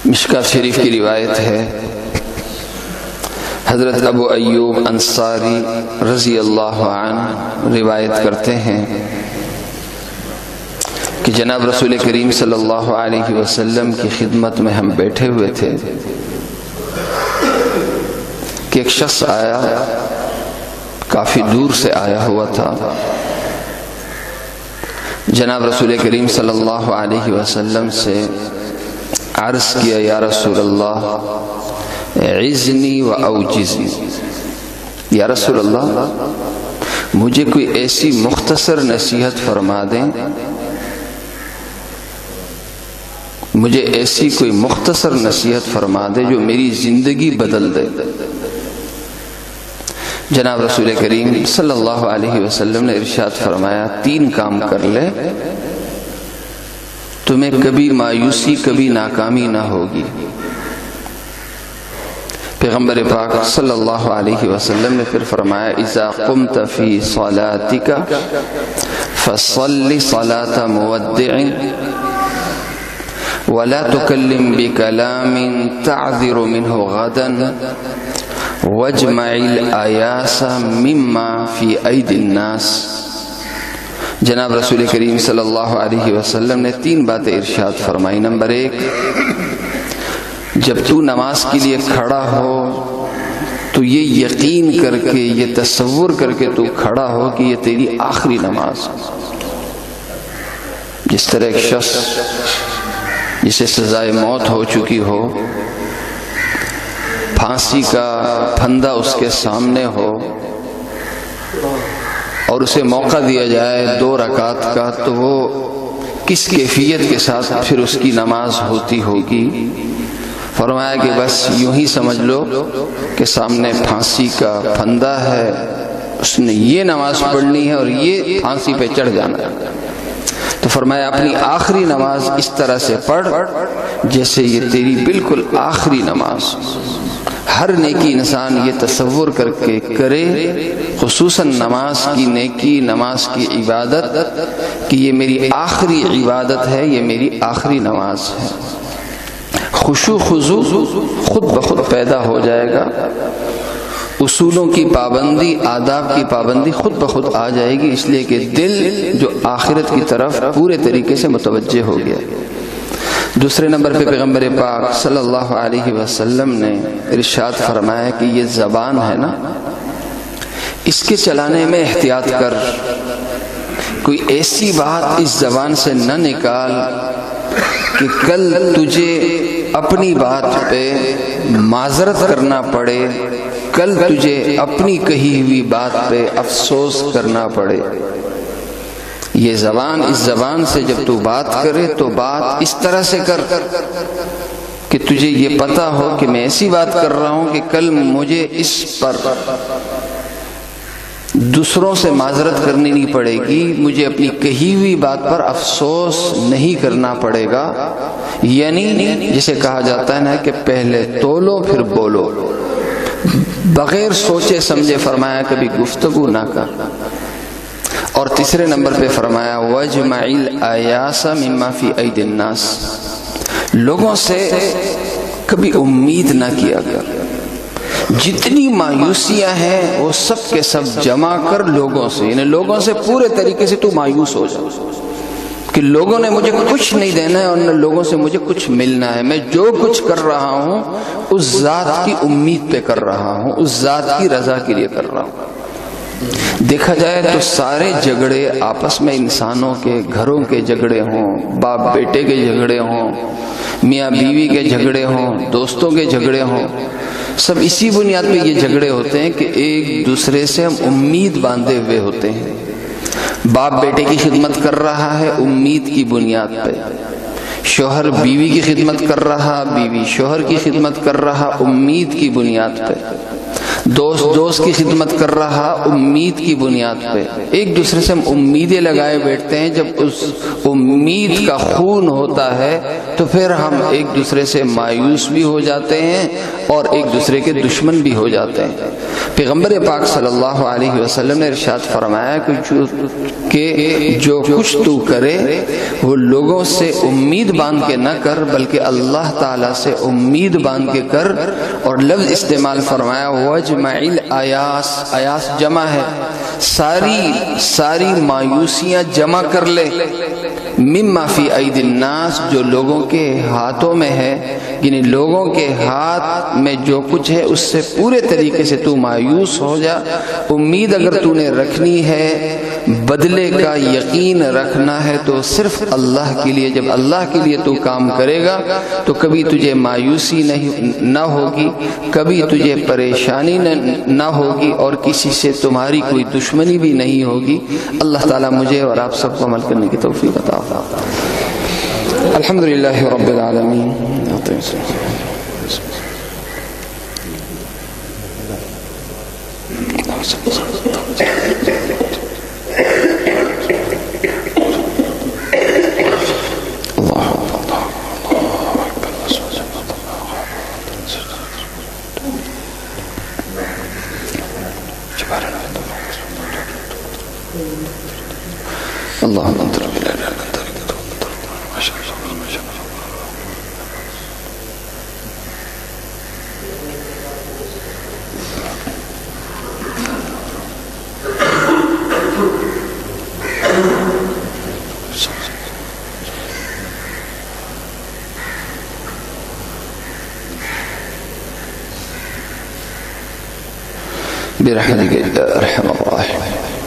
مشکات شریف کی روایت ہے، حضرت ابو ایوب انصاری رضی اللہ عنہ روایت کرتے ہیں کہ جناب رسول کریم صلی اللہ علیہ وسلم کی خدمت میں ہم بیٹھے ہوئے تھے کہ ایک شخص آیا، کافی دور سے آیا ہوا تھا۔ جناب رسول کریم صلی اللہ علیہ وسلم سے عرض کیا، یا رسول اللہ عزنی و اوجزنی، یا رسول اللہ مجھے کوئی ایسی مختصر نصیحت فرما دیں، مجھے ایسی کوئی مختصر نصیحت فرما دے جو میری زندگی بدل دے۔ جناب رسول کریم صلی اللہ علیہ وسلم نے ارشاد فرمایا، 3 کام کر لے، تمہیں کبھی مایوسی، کبھی ناکامی نہ ہوگی۔ پیغمبر پاک صلی اللہ علیہ وسلم نے پھر فرمایا، اذا قمت فی صلاتک فصل صلاة مودع ولا تکلم بکلام تعذر منہ غدا واجمع الآیاس مما فی ایدی الناس۔ جناب رسول کریم صلی اللہ علیہ وسلم نے 3 باتیں ارشاد فرمائی۔ نمبر 1، جب تو نماز کے لیے کھڑا ہو تو یہ یقین کر کے، یہ تصور کر کے تو کھڑا ہو کہ یہ تیری آخری نماز ہے۔ جس طرح ایک شخص جسے سزائے موت ہو چکی ہو، پھانسی کا پھندا اس کے سامنے ہو اور اسے موقع دیا جائے 2 رکعت کا، تو وہ کس کیفیت کے ساتھ پھر اس کی نماز ہوتی ہوگی؟ فرمایا کہ بس یوں ہی سمجھ لو کہ سامنے پھانسی کا پھندا ہے، اس نے یہ نماز پڑھنی ہے اور یہ پھانسی پہ چڑھ جانا ہے۔ تو فرمایا اپنی آخری نماز اس طرح سے پڑھ جیسے یہ تیری بالکل آخری نماز۔ ہر نیکی انسان یہ تصور کر کے کرے، خصوصاً نماز کی نیکی، نماز کی عبادت، کہ یہ میری آخری عبادت ہے، یہ میری آخری نماز ہے۔ خشوع خضوع خود بخود پیدا ہو جائے گا، اصولوں کی پابندی، آداب کی پابندی خود بخود آ جائے گی، اس لیے کہ دل جو آخرت کی طرف پورے طریقے سے متوجہ ہو گیا۔ دوسرے نمبر پہ پیغمبر پاک صلی اللہ علیہ وسلم نے ارشاد فرمایا کہ یہ زبان ہے نا، اس کے چلانے میں احتیاط کر، کوئی ایسی بات اس زبان سے نہ نکال کہ کل تجھے اپنی بات پہ معذرت کرنا پڑے، کل تجھے اپنی کہی ہوئی بات پہ افسوس کرنا پڑے۔ یہ زبان، اس زبان سے جب تو بات کرے تو بات اس طرح سے کر کہ تجھے یہ پتہ ہو کہ میں ایسی بات کر رہا ہوں کہ کل مجھے اس پر دوسروں سے معذرت کرنی نہیں پڑے گی، مجھے اپنی کہی ہوئی بات پر افسوس نہیں کرنا پڑے گا۔ یعنی جسے کہا جاتا ہے نا کہ پہلے تولو پھر بولو، بغیر سوچے سمجھے فرمایا کبھی گفتگو نہ کر۔ اور تیسرے نمبر پہ فرمایا وَاجْمَعِ الْآيَاسَ مِمَّا فِي أَيْدِ النَّاسِ، لوگوں سے کبھی امید نہ کیا کر، جتنی مایوسیاں ہیں وہ سب کے سب جمع کر لوگوں سے، یعنی لوگوں سے پورے طریقے سے تو مایوس ہو جا کہ لوگوں نے مجھے کچھ نہیں دینا ہے اور نہ لوگوں سے مجھے کچھ ملنا ہے، میں جو کچھ کر رہا ہوں اس ذات کی امید پہ کر رہا ہوں، اس ذات کی رضا کے لیے کر رہا ہوں۔ دیکھا جائے تو سارے جھگڑے آپس میں انسانوں کے، گھروں کے جھگڑے ہوں، باپ بیٹے کے جھگڑے ہوں، میاں بیوی کے جھگڑے ہوں، دوستوں کے جھگڑے ہوں، سب اسی بنیاد پہ یہ جھگڑے ہوتے ہیں کہ ایک دوسرے سے ہم امید باندھے ہوئے ہوتے ہیں۔ باپ بیٹے کی خدمت کر رہا ہے امید کی بنیاد پہ، شوہر بیوی کی خدمت کر رہا، بیوی شوہر کی خدمت کر رہا امید کی بنیاد پہ، دوست کی خدمت کر رہا امید کی بنیاد پہ۔ ایک دوسرے سے ہم امیدیں لگائے بیٹھتے ہیں، جب اس امید کا خون ہوتا ہے تو پھر ہم ایک دوسرے سے مایوس بھی ہو جاتے ہیں، اور ایک دوسرے کے دشمن بھی ہو جاتے ہیں۔ پیغمبر پاک صلی اللہ علیہ وسلم نے ارشاد فرمایا کہ جو کچھ تو کرے وہ لوگوں سے امید باندھ کے نہ کر بلکہ اللہ تعالیٰ سے امید باندھ کے کر، اور لفظ استعمال فرمایا وَجْمَعِ الْآیاس، آیاس جمع ہے، ساری مایوسیاں جمع کر لے، مما فی اید الناس، جو لوگوں کے ہاتھوں میں ہے، یعنی لوگوں کے ہاتھ میں جو کچھ ہے اس سے پورے طریقے سے تو مایوس ہو جا۔ امید اگر تو نے رکھنی ہے، بدلے کا یقین رکھنا ہے تو صرف اللہ کے لیے۔ جب اللہ کے لیے تو کام کرے گا تو کبھی تجھے مایوسی نہ ہوگی، کبھی تجھے پریشانی نہ ہوگی، اور کسی سے تمہاری کوئی دشمنی بھی نہیں ہوگی۔ اللہ تعالیٰ مجھے اور آپ سب کو عمل کرنے کی توفیق عطا فرمائے۔ الحمدللہ رب العالمین۔ اللهم انت رب لا اله الا انت برحمتك يا ارحم الراحمين۔